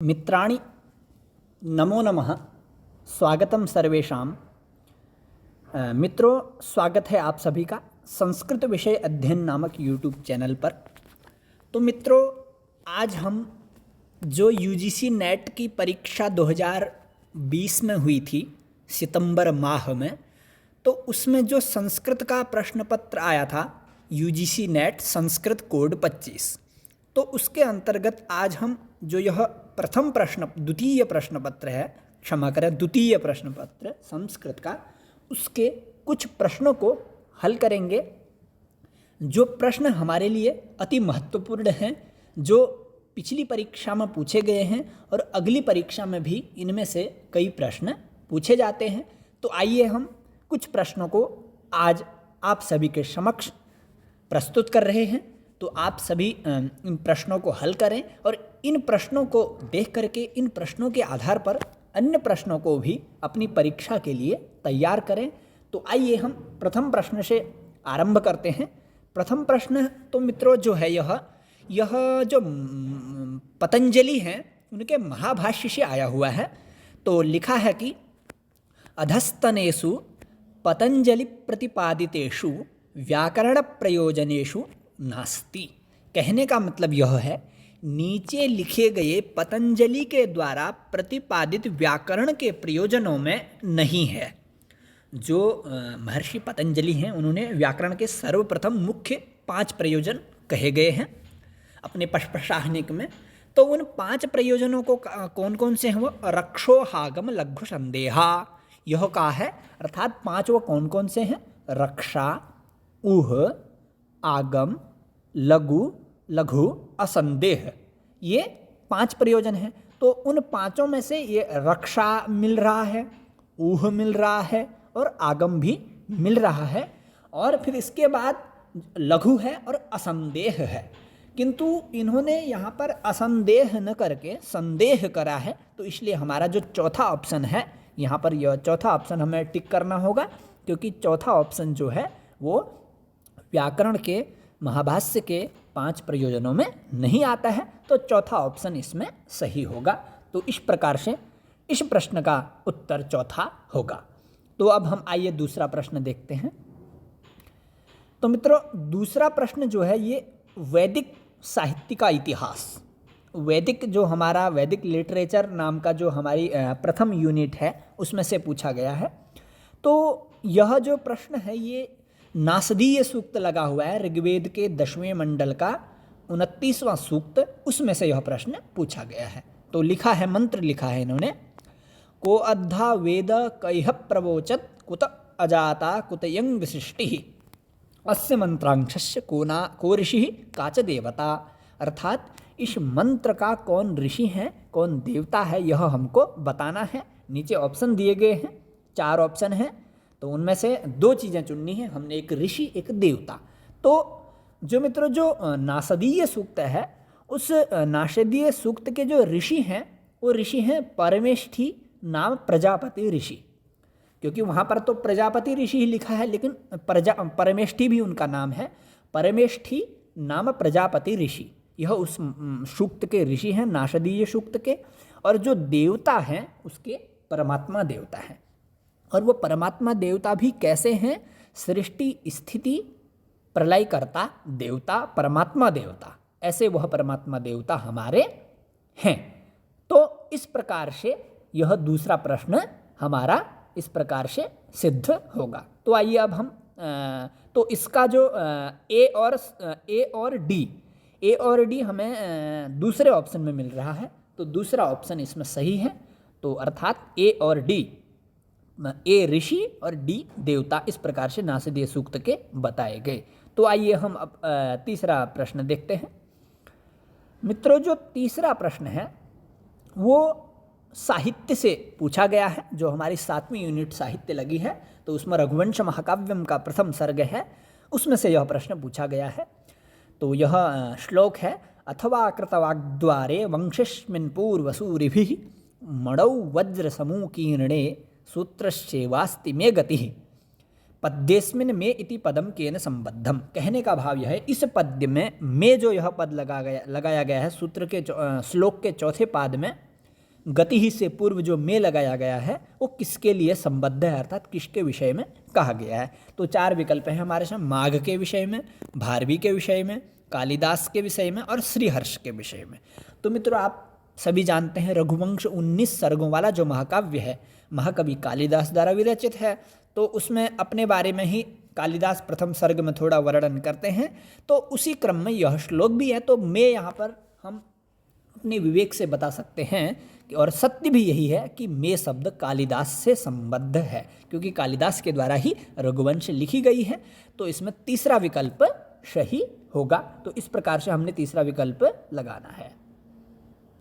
मित्राणि नमो नमः। स्वागतम सर्वेषां। मित्रों, स्वागत है आप सभी का संस्कृत विषय अध्ययन नामक यूट्यूब चैनल पर। तो मित्रों, आज हम जो यूजीसी नेट की परीक्षा 2020 में हुई थी सितंबर माह में, तो उसमें जो संस्कृत का प्रश्न पत्र आया था यूजीसी नेट संस्कृत कोड 25, तो उसके अंतर्गत आज हम जो यह द्वितीय प्रश्न पत्र है, क्षमा करें, द्वितीय प्रश्न पत्र संस्कृत का, उसके कुछ प्रश्नों को हल करेंगे। जो प्रश्न हमारे लिए अति महत्वपूर्ण हैं, जो पिछली परीक्षा में पूछे गए हैं और अगली परीक्षा में भी इनमें से कई प्रश्न पूछे जाते हैं। तो आइए हम कुछ प्रश्नों को आज आप सभी के समक्ष प्रस्तुत कर रहे हैं। तो आप सभी इन प्रश्नों को हल करें और इन प्रश्नों को देख करके इन प्रश्नों के आधार पर अन्य प्रश्नों को भी अपनी परीक्षा के लिए तैयार करें। तो आइए हम प्रथम प्रश्न से आरंभ करते हैं। प्रथम प्रश्न तो मित्रों जो है यह जो पतंजलि हैं उनके महाभाष्य से आया हुआ है। तो लिखा है कि अधस्तनेषु पतंजलि प्रतिपादितेषु व्याकरण प्रयोजनेषु नास्ति। कहने का मतलब यह है, नीचे लिखे गए पतंजलि के द्वारा प्रतिपादित व्याकरण के प्रयोजनों में नहीं है। जो महर्षि पतंजलि हैं उन्होंने व्याकरण के सर्वप्रथम मुख्य 5 प्रयोजन कहे गए हैं अपने पष्पशाहनिक में। तो उन 5 प्रयोजनों को कौन कौन से हैं? वो रक्षो हागम लघु संदेहा, यह का है, अर्थात 5 वो कौन कौन से हैं? रक्षा, ऊह, आगम, लघु, लघु, असंदेह, ये 5 प्रयोजन हैं। तो उन 5 में से ये रक्षा मिल रहा है, ऊह मिल रहा है और आगम भी मिल रहा है, और फिर इसके बाद लघु है और असंदेह है। किंतु इन्होंने यहाँ पर असंदेह न करके संदेह करा है, तो इसलिए हमारा जो चौथा ऑप्शन है यहाँ पर, यह चौथा ऑप्शन हमें टिक करना होगा, क्योंकि चौथा ऑप्शन जो है वो व्याकरण के महाभाष्य के 5 प्रयोजनों में नहीं आता है। तो चौथा ऑप्शन इसमें सही होगा। तो इस प्रकार से इस प्रश्न का उत्तर चौथा होगा। तो अब हम आइए दूसरा प्रश्न देखते हैं। तो मित्रों, दूसरा प्रश्न जो है ये वैदिक साहित्य का इतिहास, वैदिक जो हमारा वैदिक लिटरेचर नाम का जो हमारी प्रथम यूनिट है उसमें से पूछा गया है। तो यह जो प्रश्न है ये नासदीय सूक्त लगा हुआ है, ऋग्वेद के 10वें मंडल का 29वां सूक्त, उसमें से यह प्रश्न पूछा गया है। तो लिखा है, मंत्र लिखा है इन्होंने, को अद्धा वेद कैह प्रवोचत कुत अजाता कुतयं विशिष्टि अस्य मंत्रांशस्य को ऋषि काच देवता। अर्थात इस मंत्र का कौन ऋषि है, कौन देवता है, यह हमको बताना है। नीचे ऑप्शन दिए गए हैं, 4 ऑप्शन हैं, तो उनमें से 2 चीज़ें चुननी है हमने, एक ऋषि एक देवता। तो जो मित्रों जो नासदीय सूक्त है, उस नासदीय सूक्त के जो ऋषि हैं वो ऋषि हैं परमेष्ठी नाम प्रजापति ऋषि, क्योंकि वहाँ पर तो प्रजापति ऋषि ही लिखा है, लेकिन परमेष्ठी भी उनका नाम है। परमेष्ठी नाम प्रजापति ऋषि, यह उस सूक्त के ऋषि हैं, नासदीय सूक्त के। और जो देवता हैं उसके परमात्मा देवता हैं। और वो परमात्मा देवता भी कैसे हैं? सृष्टि स्थिति प्रलयकर्ता देवता, परमात्मा देवता, ऐसे वह परमात्मा देवता हमारे हैं। तो इस प्रकार से यह दूसरा प्रश्न हमारा इस प्रकार से सिद्ध होगा। तो आइए अब हम तो इसका जो ए और डी हमें दूसरे ऑप्शन में मिल रहा है, तो दूसरा ऑप्शन इसमें सही है। तो अर्थात ए और डी, ए ऋषि और डी देवता, इस प्रकार से नासदीय सूक्त के बताए गए। तो आइए हम अब तीसरा प्रश्न देखते हैं। मित्रों, जो तीसरा प्रश्न है वो साहित्य से पूछा गया है। जो हमारी 7वीं यूनिट साहित्य लगी है, तो उसमें रघुवंश महाकाव्यम का प्रथम सर्ग है, उसमें से यह प्रश्न पूछा गया है। तो यह श्लोक है, अथवा कृतवाग्द्वारे वंशस्मिन् पूर्वसूरिभिः मणौ वज्र समूकीर्णे सूत्रश्चैवास्ति मे गतिः पद्येस्मिन् मे इति पदम केन संबद्धम। कहने का भाव यह है, इस पद्य में जो यह पद लगाया गया है सूत्र के श्लोक के चौथे पाद में, गति ही से पूर्व जो में लगाया गया है वो किसके लिए संबद्ध है, अर्थात किसके विषय में कहा गया है। तो 4 विकल्प हैं हमारे सामने, माघ के विषय में, भारवी के विषय में, कालिदास के विषय में और श्रीहर्ष के विषय में। तो मित्रों आप सभी जानते हैं रघुवंश 19 सर्गों वाला जो महाकाव्य है महाकवि कालिदास द्वारा विरचित है। तो उसमें अपने बारे में ही कालिदास प्रथम सर्ग में थोड़ा वर्णन करते हैं, तो उसी क्रम में यह श्लोक भी है। तो मैं यहाँ पर हम अपने विवेक से बता सकते हैं और सत्य भी यही है कि मैं शब्द कालिदास से संबद्ध है, क्योंकि कालिदास के द्वारा ही रघुवंश लिखी गई है। तो इसमें तीसरा विकल्प सही होगा। तो इस प्रकार से हमने तीसरा विकल्प लगाना है।